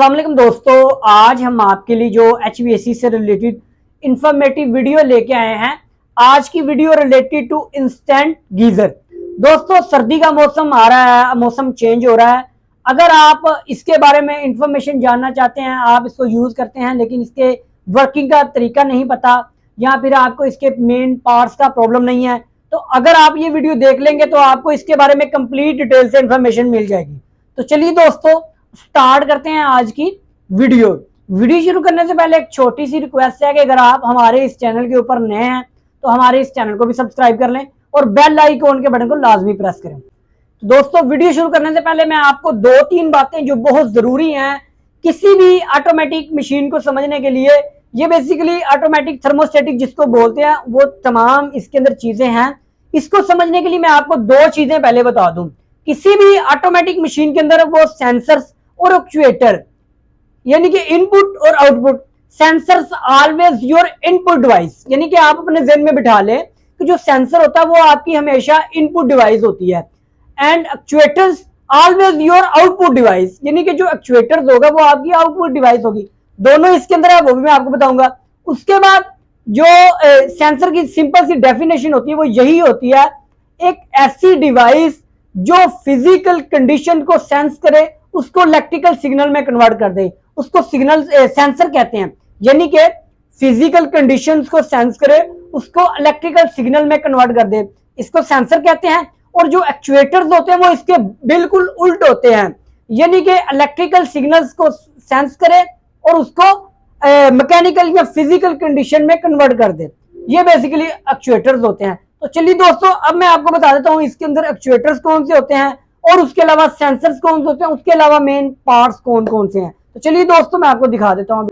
अस्सलाम वालेकुम दोस्तों, आज हम आपके लिए जो HVAC से रिलेटेड इंफॉर्मेटिव वीडियो लेके आए हैं। आज की video related to instant geyser. दोस्तों, सर्दी का मौसम आ रहा है, मौसम चेंज हो रहा है। अगर आप इसके बारे में इंफॉर्मेशन जानना चाहते हैं, आप इसको यूज करते हैं लेकिन इसके वर्किंग का तरीका नहीं पता, या फिर आपको इसके मेन पार्ट्स का प्रॉब्लम नहीं है, तो अगर आप ये वीडियो देख लेंगे तो आपको इसके बारे में कंप्लीट डिटेल से इंफॉर्मेशन मिल जाएगी। तो चलिए दोस्तों, स्टार्ट करते हैं आज की वीडियो शुरू करने से पहले एक छोटी सी रिक्वेस्ट है कि अगर आप हमारे इस चैनल के ऊपर नए हैं तो हमारे इस चैनल को भी सब्सक्राइब कर लें और बेल आइकॉन के बटन को लाजमी प्रेस करें। तो दोस्तों, वीडियो शुरू करने से पहले मैं आपको दो तीन बातें जो बहुत जरूरी हैं किसी भी ऑटोमेटिक मशीन को समझने के लिए, ये बेसिकली ऑटोमेटिक थर्मोस्टेटिक जिसको बोलते हैं, वो तमाम इसके अंदर चीजें हैं। इसको समझने के लिए मैं आपको दो चीजें पहले बता दूं। किसी भी ऑटोमेटिक मशीन के अंदर वो सेंसर्स और एक्चुएटर, यानी कि इनपुट और output. Sensors always your input device, यानी कि आप अपने ज़हन में बिठा लें कि जो सेंसर होता है वो आपकी हमेशा इनपुट डिवाइस होती है, and actuators always your output device, यानी कि जो एक्चुएटर्स होगा वो आपकी आउटपुट डिवाइस होगी। दोनों इसके अंदर है, वो भी मैं आपको बताऊंगा। उसके बाद जो सेंसर की सिंपल सी डेफिनेशन होती है वो यही होती है, एक ऐसी डिवाइस जो फिजिकल कंडीशन को सेंस करे, उसको इलेक्ट्रिकल सिग्नल में कन्वर्ट कर दे, उसको सिग्नल सेंसर कहते हैं। यानी कि फिजिकल कंडीशंस को सेंस करे, उसको इलेक्ट्रिकल सिग्नल में कन्वर्ट कर दे, इसको सेंसर कहते हैं। और जो एक्चुएटर्स होते हैं वो इसके बिल्कुल उल्ट होते हैं, यानी कि इलेक्ट्रिकल सिग्नल्स को सेंस करे और उसको मैकेनिकल या फिजिकल कंडीशन में कन्वर्ट कर दे। ये बेसिकली एक्चुएटर्स होते हैं। तो चलिए दोस्तों, अब मैं आपको बता देता हूं इसके अंदर एक्चुएटर्स कौन से होते हैं और उसके अलावा सेंसर्स कौन से होते हैं, उसके अलावा मेन पार्ट्स कौन कौन से हैं। तो चलिए दोस्तों, मैं आपको दिखा देता हूं।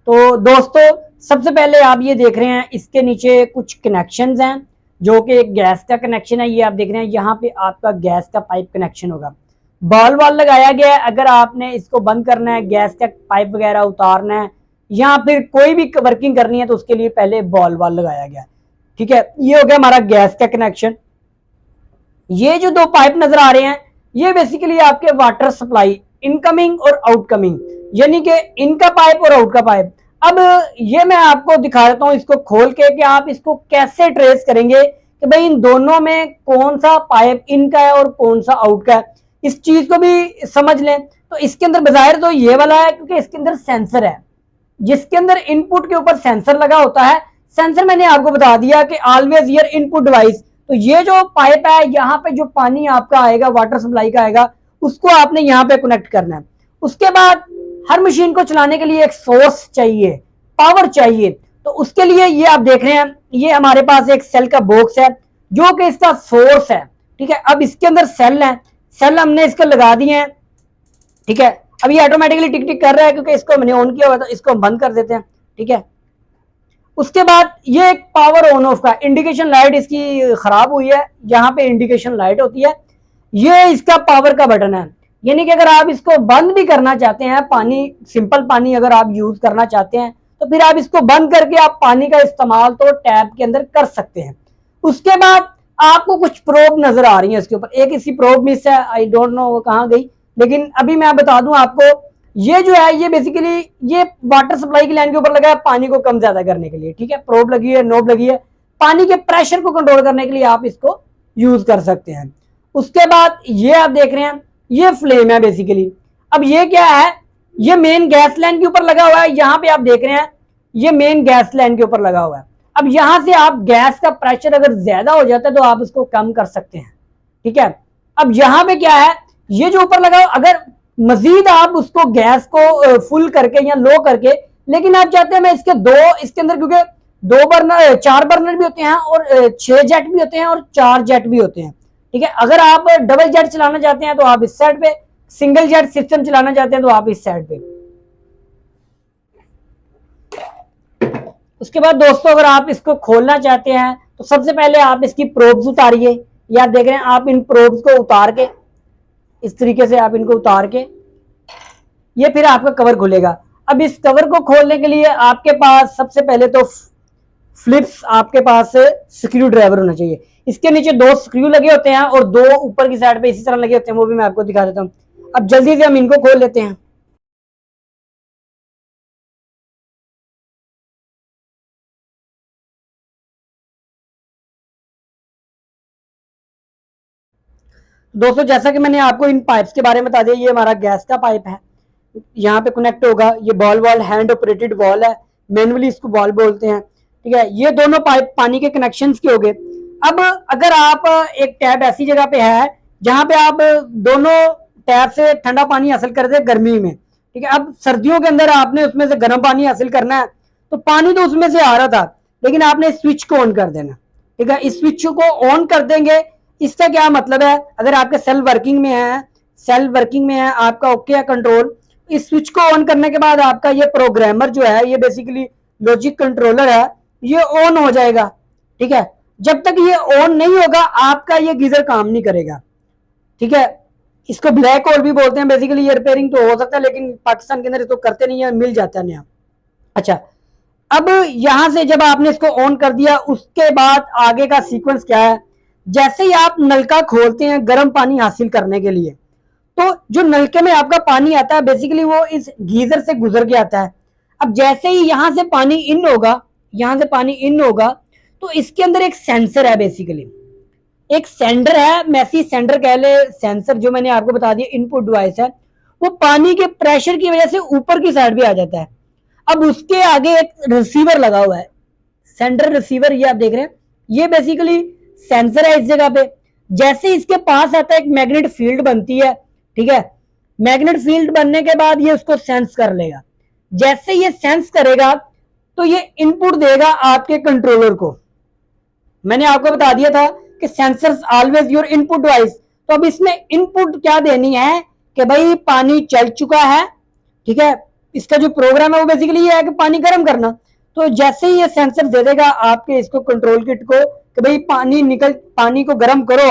तो दोस्तों, सबसे पहले आप ये देख रहे हैं, इसके नीचे कुछ कनेक्शंस हैं जो कि एक गैस का कनेक्शन है। ये आप देख रहे हैं, यहाँ पे आपका गैस का पाइप कनेक्शन होगा, बॉल वाल लगाया गया है। अगर आपने इसको बंद करना है, गैस का पाइप वगैरह उतारना है या फिर कोई भी वर्किंग करनी है, तो उसके लिए पहले बॉल वाल लगाया गया है। ठीक है, ये हो गया हमारा गैस का कनेक्शन। ये जो दो पाइप नजर आ रहे हैं, ये बेसिकली आपके वाटर सप्लाई, इनकमिंग और आउटकमिंग, यानी कि इनका पाइप और आउट का पाइप। अब ये मैं आपको दिखा देता हूं इसको खोल के कि आप इसको कैसे ट्रेस करेंगे कि भाई इन दोनों में कौन सा पाइप इनका है और कौन सा आउट का है। इस चीज को भी समझ लें। तो इसके अंदर बजाहिर तो ये वाला है क्योंकि इसके अंदर सेंसर है, जिसके अंदर इनपुट के ऊपर सेंसर लगा होता है। सेंसर मैंने आपको बता दिया कि ऑलवेज योर इनपुट डिवाइस। तो ये जो पाइप है, यहाँ पे जो पानी आपका आएगा, वाटर सप्लाई का आएगा, उसको आपने यहाँ पे कनेक्ट करना है। उसके बाद हर मशीन को चलाने के लिए एक सोर्स चाहिए, पावर चाहिए। तो उसके लिए ये आप देख रहे हैं, ये हमारे पास एक सेल का बॉक्स है जो कि इसका सोर्स है। ठीक है, अब इसके अंदर सेल है, सेल हमने इसको लगा दिए हैं। ठीक है, अब ये ऑटोमेटिकली टिक टिक कर रहा है क्योंकि इसको हमने ऑन किया हुआ था, इसको हम बंद कर देते हैं। ठीक है, उसके बाद ये एक पावर ऑन ऑफ का इंडिकेशन लाइट इसकी खराब हुई है, यहाँ पे इंडिकेशन लाइट होती है, ये इसका पावर का बटन है। यानी कि अगर आप इसको बंद भी करना चाहते हैं, पानी, सिंपल पानी अगर आप यूज करना चाहते हैं, तो फिर आप इसको बंद करके आप पानी का इस्तेमाल तो टैप के अंदर कर सकते हैं। उसके बाद आपको कुछ प्रोब नजर आ रही है इसके ऊपर, एक इसकी प्रोब मिस है, आई डोंट नो वो कहाँ गई, लेकिन अभी मैं बता दूं आपको, ये जो है ये बेसिकली ये वाटर सप्लाई की लाइन के ऊपर लगा है पानी को कम ज्यादा करने के लिए। ठीक है, प्रोब लगी है, नोब लगी है, पानी के प्रेशर को कंट्रोल करने के लिए आप इसको यूज कर सकते हैं। उसके बाद ये आप देख रहे हैं, ये फ्लेम है बेसिकली। अब ये क्या है, ये मेन गैस लाइन के ऊपर लगा हुआ है। यहाँ पे आप देख रहे हैं, ये मेन गैस लाइन के ऊपर लगा हुआ है। अब यहां से आप गैस का प्रेशर अगर ज्यादा हो जाता है तो आप उसको कम कर सकते हैं। ठीक है, अब यहाँ पे क्या है, ये जो ऊपर लगा, अगर मजीद आप उसको गैस को फुल करके या लो करके, लेकिन आप चाहते हैं मैं इसके अंदर, क्योंकि दो बर्नर, 4 बर्नर भी होते हैं और 6 जेट भी होते हैं और 4 जेट भी होते हैं। ठीक है, अगर आप डबल जेट चलाना चाहते हैं तो आप इस साइड पे, सिंगल जेट सिस्टम चलाना चाहते हैं तो आप इस साइड पे। उसके बाद दोस्तों, अगर आप इसको खोलना चाहते हैं तो सबसे पहले आप इसकी प्रोब्स उतारिए। या देख रहे हैं, आप इन प्रोब्स को उतार के इस तरीके से आप इनको उतार के, ये फिर आपका कवर खुलेगा। अब इस कवर को खोलने के लिए आपके पास सबसे पहले तो फ्लिप्स, आपके पास स्क्रू ड्राइवर होना चाहिए। इसके नीचे 2 स्क्रू लगे होते हैं और 2 ऊपर की साइड पे इसी तरह लगे होते हैं, वो भी मैं आपको दिखा देता हूँ। अब जल्दी से हम इनको खोल लेते हैं। दोस्तों जैसा कि मैंने आपको इन पाइप्स के बारे में बता दिया, ये हमारा गैस का पाइप है, यहाँ पे कनेक्ट होगा। ये ball wall hand operated wall है, मैनुअली इसको बॉल बोलते हैं, ठीक है। ये दोनों पाइप पानी के कनेक्शन के हो गए। अब अगर आप एक टैप ऐसी जगह पे है जहां पे आप दोनों टैप से ठंडा पानी हासिल करते हैं गर्मी में, ठीक है। अब सर्दियों के अंदर आपने उसमें से गर्म पानी हासिल करना है, तो पानी तो उसमें से आ रहा था, लेकिन आपने स्विच को ऑन कर देना, ठीक है। इस स्विच को ऑन कर देंगे, इसका क्या मतलब है, अगर आपके सेल वर्किंग में है, आपका ओके है कंट्रोल, इस स्विच को ऑन करने के बाद आपका ये प्रोग्रामर जो है, ये बेसिकली लॉजिक कंट्रोलर है, ये ऑन हो जाएगा, ठीक है। जब तक ये ऑन नहीं होगा आपका ये गीजर काम नहीं करेगा, ठीक है। इसको ब्लैक होल भी बोलते हैं। बेसिकली ये रिपेयरिंग तो हो सकता है, लेकिन पाकिस्तान के अंदर तो करते नहीं है, मिल जाता है नया। अच्छा, अब यहां से जब आपने इसको ऑन कर दिया, उसके बाद आगे का सीक्वेंस क्या है, जैसे ही आप नलका खोलते हैं गर्म पानी हासिल करने के लिए, तो जो नलके में आपका पानी आता है बेसिकली वो इस गीजर से गुजर के आता है। अब जैसे ही यहां से पानी इन होगा, तो इसके अंदर एक सेंसर है, बेसिकली एक सेंडर है, मैसी सेंडर कह ले, सेंसर जो मैंने आपको बता दिया इनपुट डिवाइस है, वो पानी के प्रेशर की वजह से ऊपर की साइड भी आ जाता है। अब उसके आगे एक रिसीवर लगा हुआ है, सेंडर रिसीवर, ये आप देख रहे हैं, ये बेसिकली सेंसर है इस जगह पे। जैसे इसके पास आता है एक मैग्नेट फील्ड बनती है, ठीक है। मैग्नेट फील्ड बनने के बाद ये उसको सेंस कर लेगा। जैसे ये सेंस करेगा तो ये इनपुट देगा आपके कंट्रोलर को। मैंने आपको बता दिया था कि sensors always your input device. तो अब इसमें इनपुट क्या देनी है कि भाई पानी चल चुका है, ठीक है। इसका जो प्रोग्राम है वो बेसिकली ये है कि पानी गर्म करना। तो जैसे ही ये सेंसर दे देगा आपके इसको कंट्रोल किट को कि भाई पानी को गर्म करो।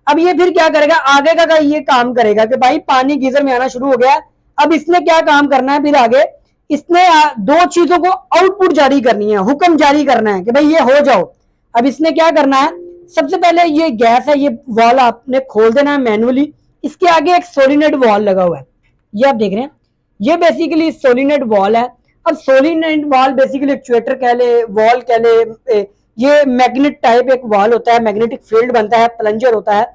अब ये फिर क्या करेगा, आगे का ये काम करेगा कि भाई पानी गीजर में आना शुरू हो गया। अब इसने क्या काम करना है, फिर आगे इसने दो चीजों को आउटपुट जारी करनी है, हुक्म जारी करना है कि भाई ये हो जाओ। अब इसने क्या करना है, सबसे पहले ये गैस है, ये वॉल आपने खोल देना है मैनुअली। इसके आगे एक सोलिनोइड वॉल लगा हुआ है, ये आप देख रहे हैं, ये बेसिकली सोलिनोइड वॉल है। अब सोलिनोइड वॉल बेसिकली एक्चुएटर कह ले, वॉल कह ले, ये मैग्नेट टाइप एक वॉल होता है, मैग्नेटिक फील्ड बनता है, प्लंजर होता है।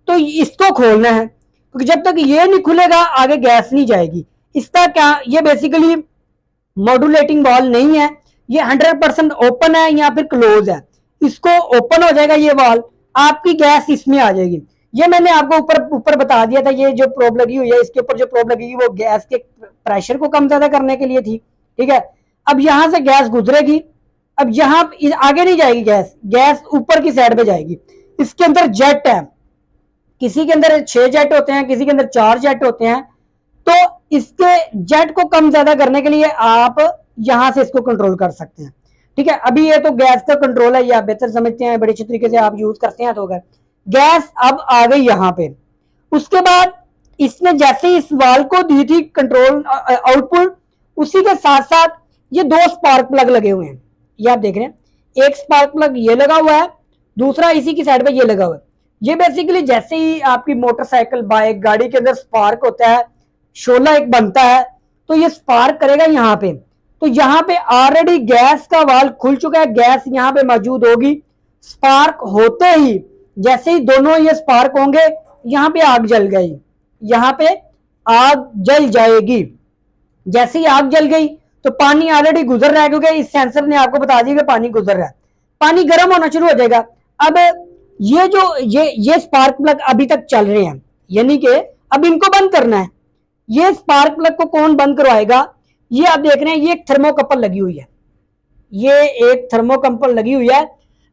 तो इसको खोलना है, क्योंकि जब तक ये नहीं खुलेगा आगे गैस नहीं जाएगी। इसका क्या, ये बेसिकली मॉड्यूलेटिंग वॉल नहीं है, ये 100% ओपन है या फिर क्लोज है। इसको ओपन हो जाएगा ये वॉल, आपकी गैस इसमें आ जाएगी। ये मैंने आपको ऊपर बता दिया था, ये जो प्रोब लगी हुई है इसके ऊपर जो प्रोब लगेगी वो गैस के प्रेशर को कम ज्यादा करने के लिए थी, ठीक है। अब यहां से गैस गुजरेगी, अब यहां आगे नहीं जाएगी गैस, गैस ऊपर की साइड पे जाएगी। इसके अंदर जेट है, किसी के अंदर 6 जेट होते हैं, किसी के अंदर 4 जेट होते हैं। तो इसके जेट को कम ज्यादा करने के लिए आप यहां से इसको कंट्रोल कर सकते हैं, ठीक है। अभी ये तो गैस का कंट्रोल है, ये आप बेहतर समझते हैं, बड़े अच्छे तरीके से आप यूज करते हैं। तो अगर गैस अब आ गई यहां पे, उसके बाद इसने जैसे इस वाल को दी थी कंट्रोल आउटपुट, उसी के साथ साथ ये 2 स्पार्क प्लग लगे हुए हैं, ये आप देख रहे हैं। एक स्पार्क प्लग ये लगा हुआ है, दूसरा इसी की साइड पे ये लगा हुआ है। ये बेसिकली जैसे ही आपकी मोटरसाइकिल बाइक गाड़ी के अंदर स्पार्क होता है, शोला एक बनता है, तो ये स्पार्क करेगा यहाँ पे। तो यहाँ पे ऑलरेडी गैस का वाल्व खुल चुका है, गैस यहाँ पे मौजूद होगी। स्पार्क होते ही, जैसे ही दोनों ये स्पार्क होंगे, यहाँ पे आग जल गई, यहाँ पे आग जल जाएगी। जैसे ही आग जल गई तो पानी ऑलरेडी गुजर रहा है, क्योंकि इस सेंसर ने आपको बता दिया कि पानी गुजर रहा है, पानी गर्म होना शुरू हो जाएगा। अब ये जो ये स्पार्क प्लग अभी तक चल रहे हैं, यानी कि अब इनको बंद करना है। ये स्पार्क प्लग को कौन बंद करवाएगा, ये आप देख रहे हैं, ये एक थर्मोकपल लगी हुई है, ये एक थर्मोकपल लगी हुई है।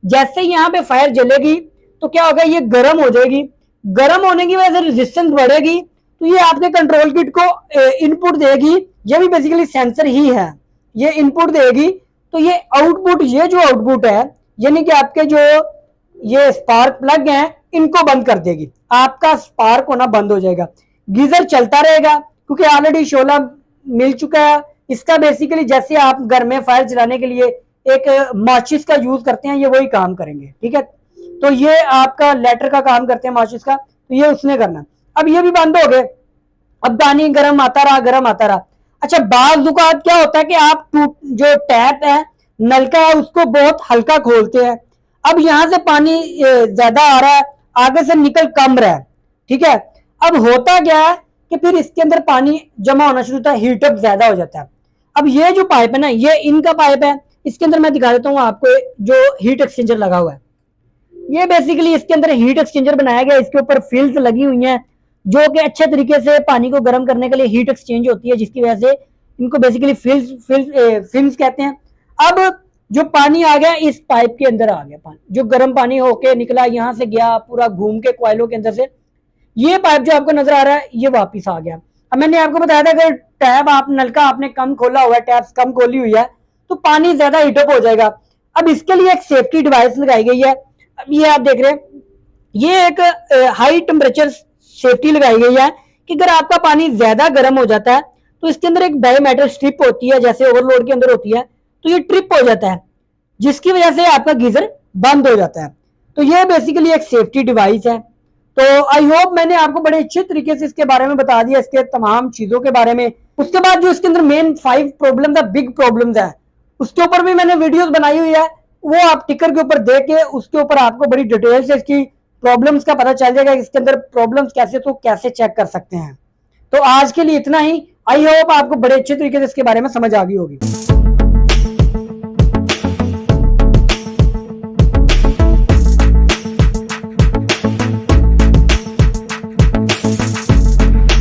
जैसे ही यहाँ पे फायर जलेगी तो क्या होगा, ये गर्म हो जाएगी। गर्म होने की वजह से रेजिस्टेंस बढ़ेगी, तो ये आपके कंट्रोल किट को इनपुट देगी। ये भी बेसिकली सेंसर ही है, ये इनपुट देगी। तो ये आउटपुट, ये जो आउटपुट है, यानी कि आपके जो ये स्पार्क प्लग हैं, इनको बंद कर देगी, आपका स्पार्क होना बंद हो जाएगा। गीजर चलता रहेगा क्योंकि ऑलरेडी शोला मिल चुका है। इसका बेसिकली जैसे आप घर में फायर जलाने के लिए एक माचिस का यूज करते हैं, ये वही काम करेंगे, ठीक है। तो ये आपका लेटर का काम करते हैं माचिस का, तो ये उसने करना। अब ये भी बंद हो गए, अब पानी गर्म आता रहा, गर्म आता रहा। अच्छा, बाज़ औक़ात क्या होता है कि आप जो टैप है, नलका है, उसको बहुत हल्का खोलते हैं। अब यहां से पानी ज्यादा आ रहा है, आगे से निकल कम रहा है, ठीक है। अब होता क्या है कि फिर इसके अंदर पानी जमा होना शुरू होता है, हीटअप ज्यादा हो जाता है। अब ये जो पाइप है ना, ये इनका पाइप है। इसके अंदर मैं दिखा देता हूँ आपको जो हीट एक्सचेंजर लगा हुआ है। ये बेसिकली इसके अंदर हीट एक्सचेंजर बनाया गया, इसके ऊपर फिल्स लगी हुई हैं जो कि अच्छे तरीके से पानी को गर्म करने के लिए हीट एक्सचेंज होती है, जिसकी वजह से इनको बेसिकली फिल्स कहते हैं। अब जो पानी आ गया इस पाइप के अंदर आ गया, पानी जो गर्म पानी होके निकला, यहां से गया पूरा घूम के कोयलों के अंदर से, ये पाइप जो आपको नजर आ रहा है ये वापिस आ गया। अब मैंने आपको बताया था अगर टैप आप नलका आपने कम खोला हुआ है, टैप्स कम खोली हुई है, तो पानी ज्यादा हीटअप हो जाएगा। अब इसके लिए एक सेफ्टी डिवाइस लगाई गई है। अब ये आप देख रहे हैं, ये एक हाई टेम्परेचर सेफ्टी लगाई गई है कि अगर आपका पानी ज्यादा गर्म हो जाता है तो इसके अंदर एक बायोमेटल स्ट्रिप होती है, जैसे ओवरलोड के अंदर होती है, तो ये ट्रिप हो जाता है, जिसकी वजह से आपका गीजर बंद हो जाता है। तो ये बेसिकली एक सेफ्टी डिवाइस है। तो आई होप मैंने आपको बड़े अच्छे तरीके से इसके बारे में बता दिया, इसके तमाम चीजों के बारे में। उसके बाद जो इसके अंदर मेन 5 प्रॉब्लम है, बिग प्रॉब्लम्स है, उसके ऊपर भी मैंने वीडियोस बनाई हुई है, वो आप टिकर के ऊपर देख के उसके ऊपर आपको बड़ी डिटेल से इसकी प्रॉब्लम्स का पता चल जाएगा, इसके अंदर प्रॉब्लम्स कैसे तो कैसे चेक कर सकते हैं। तो आज के लिए इतना ही। आई होप आपको बड़े अच्छे तरीके से इसके बारे में समझ आ गई होगी।